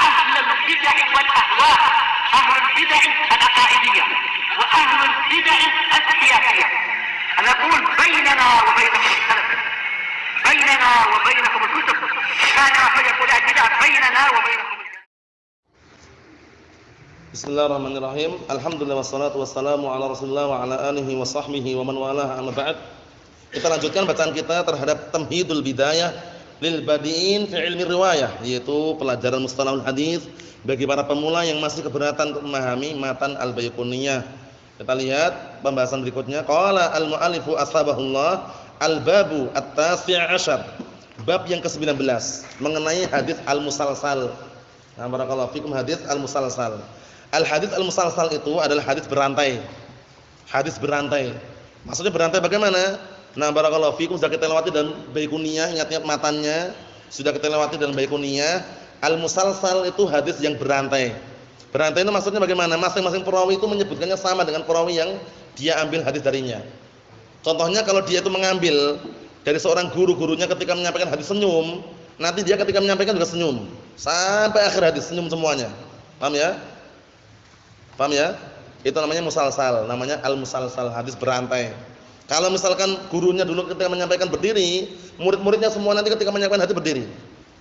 أهل البدع والأهواء، أهل البدع العقائدية وأهل البدع السياسية. أنا أقول بيننا وبينكم السلف، بيننا وبينكم الكتب، كان فيقول البدع بيننا وبينكم. Bismillahirrahmanirrahim. Alhamdulillah wassalatu wassalamu ala Rasulillah wa ala alihi wa sahbihi wa man walah, amma ba'd. Kita lanjutkan bacaan kita terhadap Tamhidul Bidayah lil Badiin fi Ilmi Riwayah, yaitu pelajaran mustalahul hadis bagi para pemula yang masih keberatan untuk memahami matan Al-Baiquniyah. Kita lihat pembahasan berikutnya. Qala al-mu'allifu asbahullah al-babu at-tasi' asyar. Bab yang ke-19 mengenai hadis al-musalsal. Nah, barakallahu fikum, hadis al-musalsal. Al-hadis al-musalsal itu adalah hadis berantai. Hadis berantai. Maksudnya berantai bagaimana? Nah, barakallahu fikum, sudah kita lewati dan Baiquniyah, ingat-ingat matannya. Sudah kita lewati dan Baiquniyah. Al-musalsal itu hadis yang berantai. Berantai itu maksudnya bagaimana? Masing-masing perawi itu menyebutkannya sama dengan perawi yang dia ambil hadis darinya. Contohnya kalau dia itu mengambil dari seorang guru-gurunya ketika menyampaikan hadis senyum, nanti dia ketika menyampaikan juga senyum. Sampai akhir hadis senyum semuanya. Paham ya? Paham ya? Itu namanya musalsal, namanya al-musalsal, hadis berantai. Kalau misalkan gurunya dulu ketika menyampaikan berdiri, murid-muridnya semua nanti ketika menyampaikan hadis berdiri.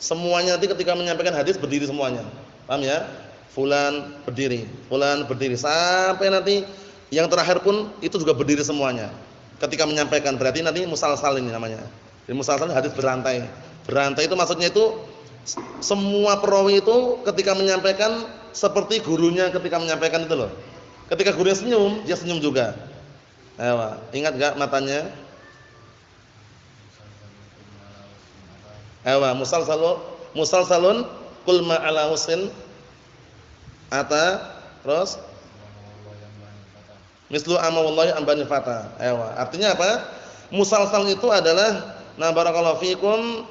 Semuanya nanti ketika menyampaikan hadis berdiri semuanya. Paham ya? Fulan berdiri, fulan berdiri, sampai nanti yang terakhir pun itu juga berdiri semuanya. Ketika menyampaikan, berarti nanti musalsal ini namanya. Jadi musalsal hadis berantai. Berantai itu maksudnya itu semua perawi itu ketika menyampaikan seperti gurunya ketika menyampaikan itu loh. Ketika gurunya senyum, dia senyum juga. Ayo, ingat enggak matanya? Ayo, musalsalun qul ma ala husin ata terus mislu amma wallahi ambani fata. Ayo, artinya apa? Musalsal itu adalah na barakallahu fikum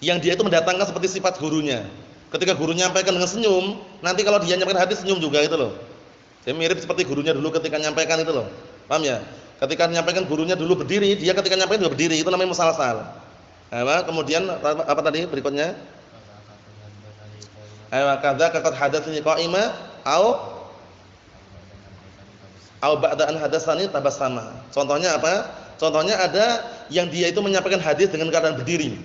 yang dia itu mendatangkan seperti sifat gurunya. Ketika guru nyampaikan dengan senyum, nanti kalau dia nyampaikan hadis senyum juga itu loh. Jadi mirip seperti gurunya dulu ketika nyampaikan itu loh. Paham ya? Ketika nyampaikan gurunya dulu berdiri, dia ketika nyampaikan juga berdiri, itu namanya musalsal. Nah, kemudian apa tadi berikutnya? Ayo, kadza qad hadatsani qa'ima au ba'da an hadatsani tabassama. Contohnya apa? Contohnya ada yang dia itu menyampaikan hadis dengan keadaan berdiri.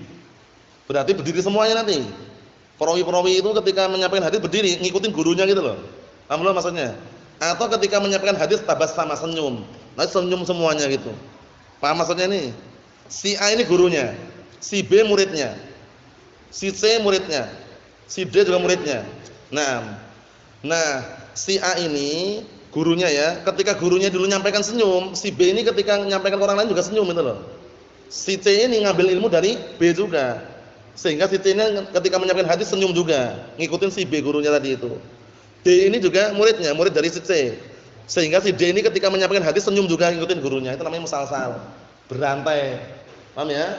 Berarti berdiri semuanya nanti. Perawi-perawi itu ketika menyampaikan hadis berdiri, ngikutin gurunya gitu loh. Paham belum maksudnya? Atau ketika menyampaikan hadis tabassama, senyum. Nanti senyum semuanya gitu. Paham maksudnya ini? Si A ini gurunya, si B muridnya, si C muridnya, si D juga muridnya. Nah, si A ini gurunya ya, ketika gurunya dulu nyampaikan senyum, si B ini ketika menyampaikan ke orang lain juga senyum gitu loh. Si C ini ngambil ilmu dari B juga. Sehingga si C ini ketika menyampaikan hadis senyum juga, ngikutin si B gurunya tadi itu. D ini juga muridnya, murid dari si C. Sehingga si D ini ketika menyampaikan hadis senyum juga ngikutin gurunya. Itu namanya musalsal, berantai. Paham ya?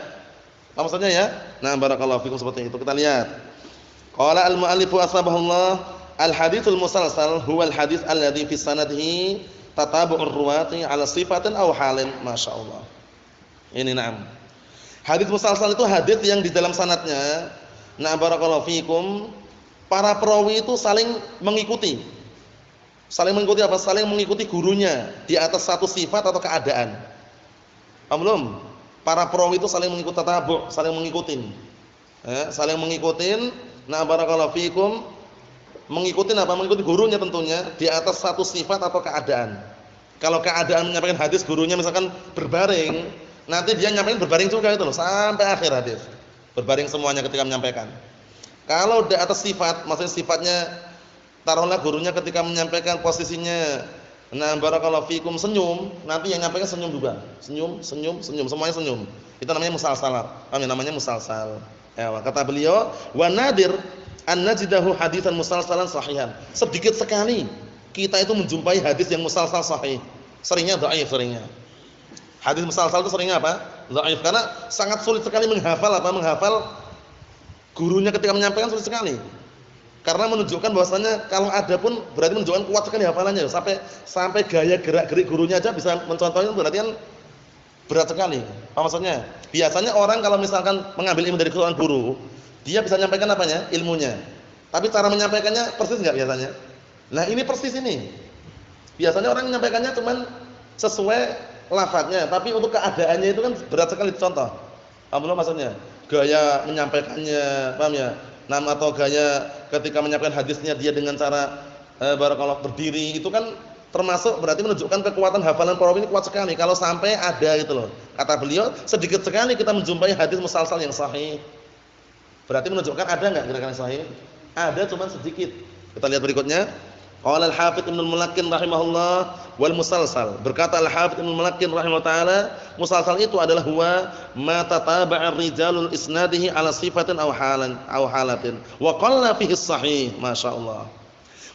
Apa maksudnya ya? Nah, barakallahu fikum, seperti itu. Kita lihat. Qala al-mu'allifu asbahullah al-haditsul musalsal huwal hadits alladzi fi sanadihi tatabu'ur ruwati 'ala sifatin aw halin. Masyaallah. Ini na'am. Hadis musalsal itu hadis yang di dalam sanadnya, nah barakallahu fikum, para perawi itu saling mengikuti. Saling mengikuti apa? Saling mengikuti gurunya di atas satu sifat atau keadaan. Paham belum? Para perawi itu saling mengikuti tatabu', saling mengikutin. Saling mengikutin, nah barakallahu fikum, mengikutin apa? Mengikuti gurunya tentunya di atas satu sifat atau keadaan. Kalau keadaan menyampaikan hadis gurunya misalkan berbaring, nanti dia nyampaikan berbaring juga itu loh sampai akhir hadis. Berbaring semuanya ketika menyampaikan. Kalau di atas sifat, maksudnya sifatnya taruhlah gurunya ketika menyampaikan posisinya nah barakallahu fikum senyum, nanti yang nyampaikan senyum juga. Senyum, semuanya senyum. Itu namanya musalsal. Kami namanya musalsal. Ya, kata beliau, "Wa nadir an najidahu haditsan musalsalan sahihan." Sedikit sekali kita itu menjumpai hadis yang musalsal sahih. Seringnya dhaif seringnya. Hadis musalsal itu seringnya apa? Dhaif, karena sangat sulit sekali menghafal gurunya ketika menyampaikan, sulit sekali. Karena menunjukkan bahwasanya kalau ada pun berarti menunjukkan kuat sekali hafalannya, sampai gaya gerak-gerik gurunya aja bisa mencontohnya, berarti kan berat sekali. Apa maksudnya? Biasanya orang kalau misalkan mengambil ilmu dari seorang guru, dia bisa menyampaikan apanya? Ilmunya. Tapi cara menyampaikannya persis enggak biasanya? Nah, ini persis ini. Biasanya orang menyampaikannya cuman sesuai lafadznya, tapi untuk keadaannya itu kan berat sekali contoh. Paham belum maksudnya? Gaya menyampaikannya, paham ya? Atau gaya ketika menyampaikan hadisnya dia dengan cara barakallahu berdiri itu kan termasuk berarti menunjukkan kekuatan hafalan perawi ini kuat sekali kalau sampai ada gitu loh. Kata beliau, sedikit sekali kita menjumpai hadis musalsal yang sahih. Berarti menunjukkan ada enggak kira-kira sahih? Ada cuman sedikit. Kita lihat berikutnya. Qala al-Hafidz Ibnu Mulaqqin rahimahullah wal musalsal. Berkata al-Hafidz Ibnu Mulaqqin rahimahullah taala, musalsal itu adalah huwa ma tataba'a rijalul isnadihi ala sifatin aw halatin wa qalla fihi sahih. Masyaallah.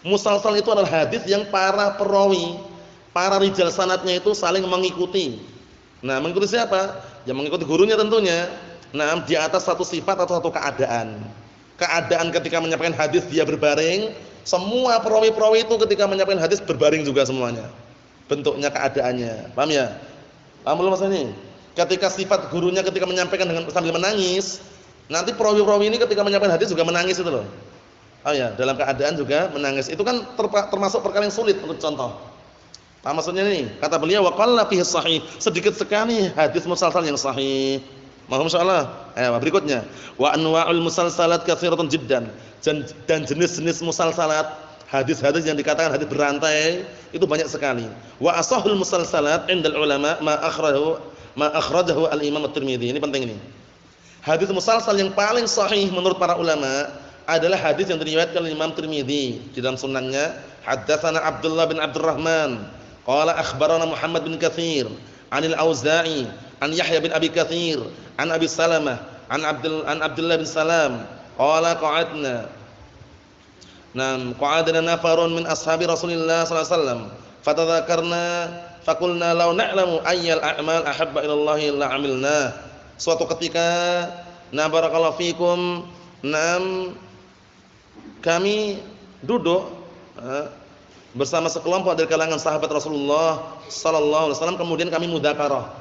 Musalsal itu adalah hadis yang para perawi, para rijal sanadnya itu saling mengikuti. Nah, mengikuti siapa? Ya mengikuti gurunya tentunya. Nah, di atas satu sifat atau satu keadaan. Keadaan ketika menyampaikan hadis dia berbaring. Semua perawi-perawi itu ketika menyampaikan hadis berbaring juga semuanya. Bentuknya keadaannya. Paham ya? Paham belum maksudnya ini? Ketika sifat gurunya ketika menyampaikan dengan sambil menangis, nanti perawi-perawi ini ketika menyampaikan hadis juga menangis itu loh. Oh ya, dalam keadaan juga menangis. Itu kan termasuk perkara yang sulit untuk contoh. Paham maksudnya ini? Kata beliau wa qalla fihi sahih. Sedikit sekali hadis musalsal yang sahih. Mohon insyaallah. Berikutnya, wa anwa'ul musalsalat katsiratun jiddan. Dan jenis-jenis musalsalat, hadis-hadis yang dikatakan hadis berantai itu banyak sekali. Wa ashahul musalsalat 'indal ulama ma akhrajahu al-Imam at-Tirmidzi. Ini penting ini. Hadis musalsal yang paling sahih menurut para ulama adalah hadis yang diriwayatkan oleh Imam Tirmidzi di dalam sunannya. Haddatsana Abdullah bin Abdurrahman qala akhbarana Muhammad bin Katsir 'anil Auza'i an Yahya bin Abi Katsir an Abi Salamah an Abdullah bin Salam qala qa'adna nafarun min ashabi Rasulillah sallallahu alaihi wasallam fatadzakarna faqulna law na'lamu ayyal a'mal ahabba ila Allah la 'amilna. Suatu ketika barakallahu fikum kami duduk bersama sekelompok dari kalangan sahabat Rasulullah sallallahu alaihi wasallam, kemudian kami mudzakarah.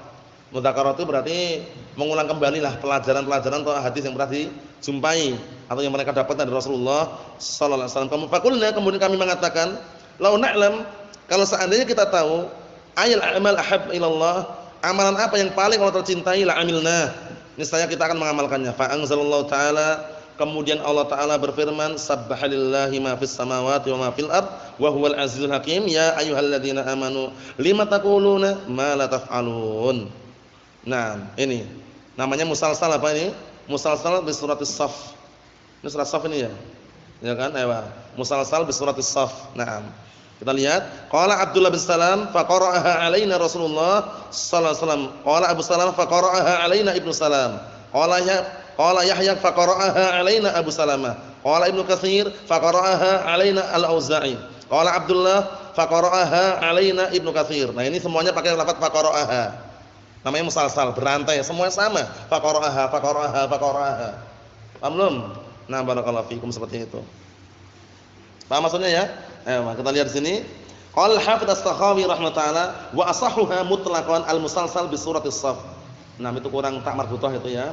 Mudzakarah itu berarti mengulang kembalilah pelajaran-pelajaran atau hadis yang pernah dijumpai atau yang mereka dapatkan dari Rasulullah sallallahu alaihi wasallam. Faqulna, kemudian kami mengatakan, "Lau na'lam," kalau seandainya kita tahu, "ayal a'mal ahab ilallah," amalan apa yang paling Allah tercintai, la amilna, niscaya kita akan mengamalkannya. Fa anzalallahu ta'ala, kemudian Allah Ta'ala berfirman, "Sabbahalillahi ma fis samawati wa ma fil ard wa huwal azizul hakim, ya ayyuhalladzina amanu lima taquluna ma la taf'alun." Nah, ini namanya musalsal apa ini? Musalsal bi suratis Saff. Ini surat Saff ini ya. Ya kan? Ayo. Musalsal bi suratis Saff. Naam. Kita lihat, qala Abdullah bin Salam fa qara'aha alaina Rasulullah sallallahu alaihi wasallam. Qala Abu Salam fa qara'aha alaina Ibnu Salam. Qala Yahya fa qara'aha alaina Abu Salamah. Qala Ibnu Katsir fa qara'aha alaina Al-Auza'i. Qala Abdullah fa qara'aha alaina Ibnu Katsir. Nah, ini semuanya pakai lafaz fa qara'aha. Namanya musalsal, berantai, semuanya sama. Fa qara'aha, fa qara'aha, fa qara'aha. Paham belum? Nah, barakallahu fikum seperti itu. Paham maksudnya ya? Ayo, kita lihat di sini. Qala al-Hafidz As-Sakhawi rahimahullah wa asahhuha mutlaqan al-musalsal bi suratis Saff. Nah, itu kurang tak marbutah itu ya.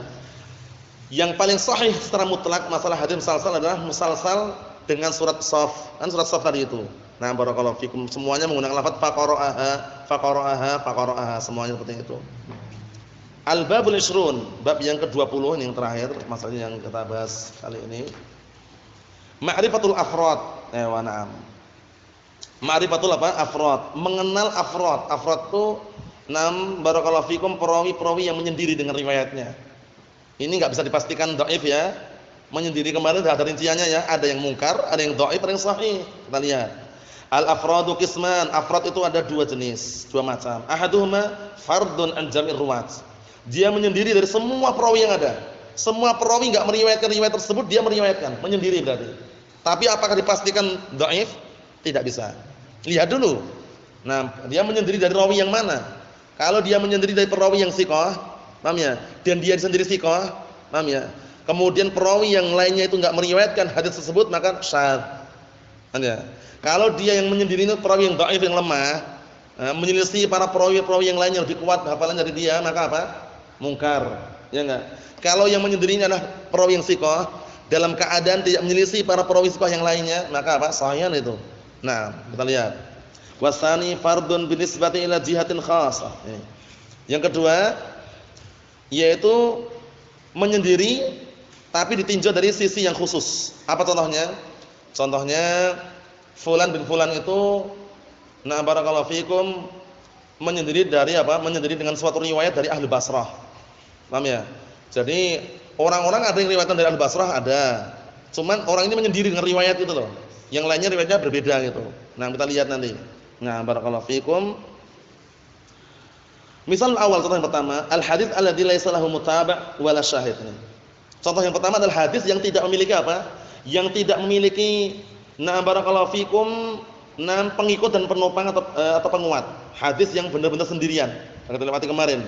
Yang paling sahih secara mutlak masalah hadis musalsal adalah musalsal dengan surat Saff. Kan surat Saff tadi itu. Nah, barakallahu fikum, semuanya menggunakan lafaz faqara'aha, faqara'aha, faqara'aha, semuanya seperti itu. Al-babul 20, bab yang ke-20 ini yang terakhir, masalah yang kita bahas kali ini. Ma'rifatul afrad. Wa na'am. Ma'rifatul apa? Afrad. Mengenal afrad. Afrad itu barakallahu fikum perawi-perawi yang menyendiri dengan riwayatnya. Ini enggak bisa dipastikan dhaif ya. Menyendiri kemarin sudah ada rinciannya ya, ada yang mungkar, ada yang dhaif, ada yang sahih. Kita lihat. Al-afradu qisman, afrad itu ada dua jenis, dua macam. Ahaduhuma fardun an jam'ir ruwat. Dia menyendiri dari semua perawi yang ada. Semua perawi enggak meriwayatkan riwayat tersebut, dia meriwayatkan, menyendiri berarti. Tapi apakah dipastikan dhaif? Tidak bisa. Lihat dulu. Nah, dia menyendiri dari rawi yang mana? Kalau dia menyendiri dari perawi yang thiqah, paham ya? Dan dia sendiri thiqah, paham ya? Kemudian perawi yang lainnya itu enggak meriwayatkan hadis tersebut, maka syadz. Paham ya? Kalau dia yang menyendiri itu perawi yang dhaif, yang lemah, menyelisih para perawi-perawi yang lainnya lebih kuat hafalan dari dia, maka apa? Mungkar. Ya enggak? Kalau yang menyendirinya adalah perawi yang thiqah, dalam keadaan tidak menyelisih para perawi thiqah yang lainnya, maka apa? Sahihan itu. Nah, kita lihat. Wasani fardun binisbati ila jihatin khassah. Yang kedua yaitu menyendiri tapi ditinjau dari sisi yang khusus. Apa contohnya? Contohnya fulan bin fulan itu barakallahu fikum menyendiri dari apa? Menyendiri dengan suatu riwayat dari Ahli Basrah. Paham ya? Jadi orang-orang ada yang riwayatan dari Ahli Basrah ada. Cuman orang ini menyendiri dengan riwayat itu loh. Yang lainnya riwayatnya berbeda gitu. Nah, kita lihat nanti. Nah, barakallahu fikum. Misal awal contoh yang pertama, al-hadits alladzi laisa lahu mutaba' wala syahid. Contoh yang pertama adalah hadis yang tidak memiliki apa? Yang tidak memiliki barakallahu fikum pengikut dan penopang atau penguat. Hadis yang benar-benar sendirian. Kita lewati kemarin.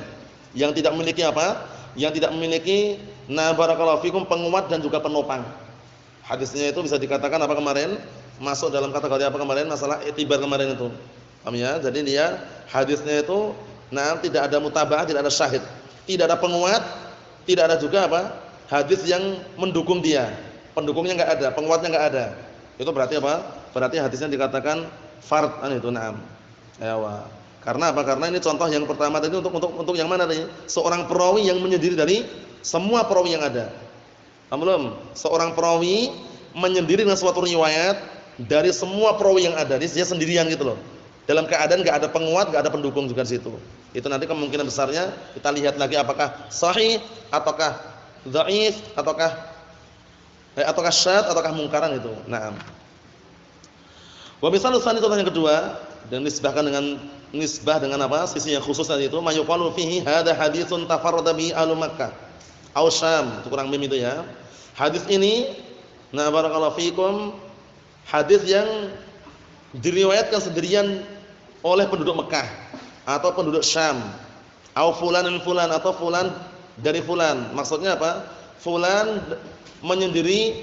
Yang tidak memiliki apa? Yang tidak memiliki barakallahu fikum penguat dan juga penopang. Hadisnya itu bisa dikatakan apa kemarin? Masuk dalam kategori apa kemarin? Masalah i'tibar kemarin itu. Paham ya? Jadi dia hadisnya itu tidak ada mutaba'ah, tidak ada syahid, tidak ada penguat, tidak ada juga apa? Hadis yang mendukung dia. Pendukungnya enggak ada, penguatnya enggak ada. Itu berarti apa? Berarti hadisnya dikatakan fard itu, na'am. Ewa. Karena apa? Karena ini contoh yang pertama tadi untuk yang mana tadi? Seorang perawi yang menyendiri dari semua perawi yang ada. Paham belum? Seorang perawi menyendiri dengan suatu riwayat dari semua perawi yang ada. Dia sendirian gitu loh. Dalam keadaan enggak ada penguat, enggak ada pendukung juga di situ. Itu nanti kemungkinan besarnya kita lihat lagi apakah sahih ataukah dhaif ataukah syadz ataukah mungkaran itu. Naam. Wa misalul tsani contoh yang kedua dan nisbah dengan apa? Sisi yang khusus tadi itu mayuqalu fihi hadza haditsun tafarrada bi ahlu Makkah aw Syam. Itu kurang mim itu ya. Hadis ini barakallahu fikum hadis yang diriwayatkan sendirian oleh penduduk Mekah atau penduduk Syam, atau fulan atau fulan dari fulan. Maksudnya apa? Fulan menyendiri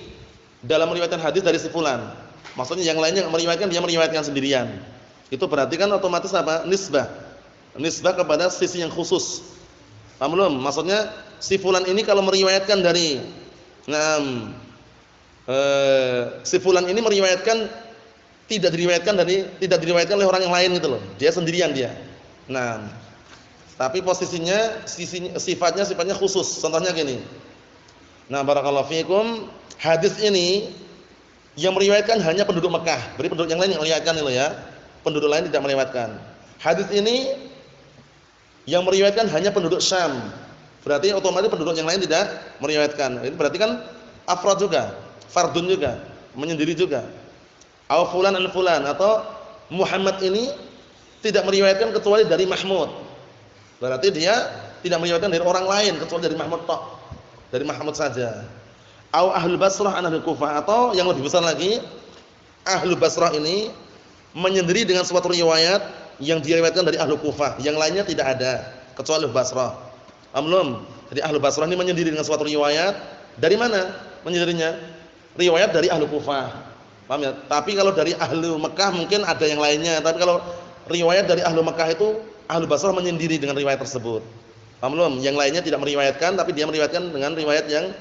dalam meriwayatkan hadis dari si fulan. Maksudnya yang lainnya meriwayatkan, dia meriwayatkan sendirian. Itu berarti kan otomatis apa? Nisbah. Nisbah kepada sisi yang khusus. Paham belum? Maksudnya si fulan ini kalau meriwayatkan dari si fulan ini meriwayatkan tidak diriwayatkan oleh orang yang lain gitu loh. Dia sendirian dia. Nah, tapi posisinya sifatnya khusus. Contohnya gini. Barakallahu fikum, hadis ini yang meriwayatkan hanya penduduk Mekah. Berarti penduduk yang lain yang meriwayatkan itu ya. Penduduk lain tidak meriwayatkan. Hadis ini yang meriwayatkan hanya penduduk Syam. Berarti otomatis penduduk yang lain tidak meriwayatkan. Itu berarti kan afrad juga, fardun juga, menyendiri juga. Aw fulan an fulan atau Muhammad ini tidak meriwayatkan kecuali dari Mahmud. Berarti dia tidak meriwayatkan dari orang lain kecuali dari Mahmud tok. Dari Mahmud saja. Aw Ahlul Basrah an Ahlul Kufah atau yang lebih besar lagi Ahlul Basrah ini menyendiri dengan suatu riwayat yang diriwayatkan dari Ahlul Kufah, yang lainnya tidak ada kecuali Ahlul Basrah. Amlum. Jadi Ahlul Basrah ini menyendiri dengan suatu riwayat dari mana? Menyendirinya riwayat dari Ahlul Kufah. Paham ya? Tapi kalau dari Ahlu Mekah mungkin ada yang lainnya. Tapi kalau riwayat dari Ahlu Mekah itu Ahlu Basrah menyendiri dengan riwayat tersebut. Paham belum? Yang lainnya tidak meriwayatkan, tapi dia meriwayatkan dengan riwayat yang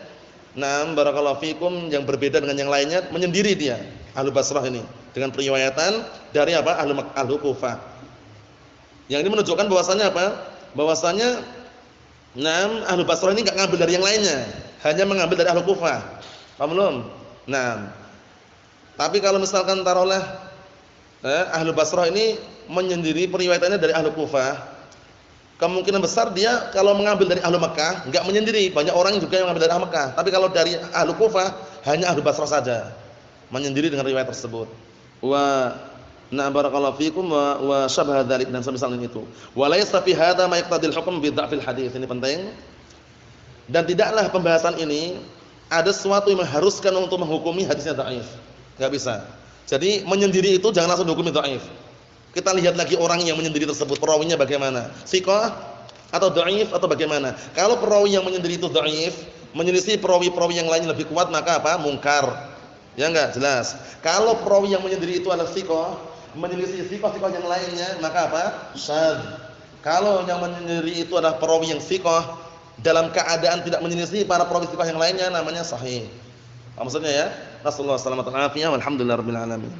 barakallahu fikum yang berbeda dengan yang lainnya, menyendiri dia Ahlu Basrah ini dengan periwayatan dari apa? Ahlu Kufah. Yang ini menunjukkan bahwasanya apa? Bahwasanya Ahlu Basrah ini enggak ngambil dari yang lainnya, hanya mengambil dari Ahlu Kufah. Paham belum? Tapi kalau misalkan taruhlah Ahlu Basrah ini menyendiri periwayatannya dari Ahlu Kufah, kemungkinan besar dia kalau mengambil dari Ahlu Mekah enggak menyendiri, banyak orang juga yang mengambil dari Ahlu Mekah. Tapi kalau dari Ahlu Kufah hanya Ahlu Basrah saja menyendiri dengan riwayat tersebut. Wa barakallahu fikum wa syabha dzalik dan semisal itu. Wa laysa fi hadza ma yaqtadil hukm bi dha'fil hadits. Ini penting. Dan tidaklah pembahasan ini ada sesuatu yang mengharuskan untuk menghukumi hadisnya dhaif. Enggak bisa. Jadi menyendiri itu jangan langsung dihukumi dhaif. Kita lihat lagi orang yang menyendiri tersebut, perawinya bagaimana? Thiqah atau dhaif atau bagaimana? Kalau perawi yang menyendiri itu dhaif, menyelisih perawi-perawi yang lain lebih kuat, maka apa? Mungkar. Ya enggak? Jelas. Kalau perawi yang menyendiri itu adalah thiqah, menyelisih thiqah yang lainnya, maka apa? Syadz. Kalau yang menyendiri itu adalah perawi yang thiqah dalam keadaan tidak menyelisih para perawi thiqah yang lainnya, namanya sahih. Apa maksudnya ya? Nasallahu alaihi wasallam. Alhamdulillahirabbil alamin.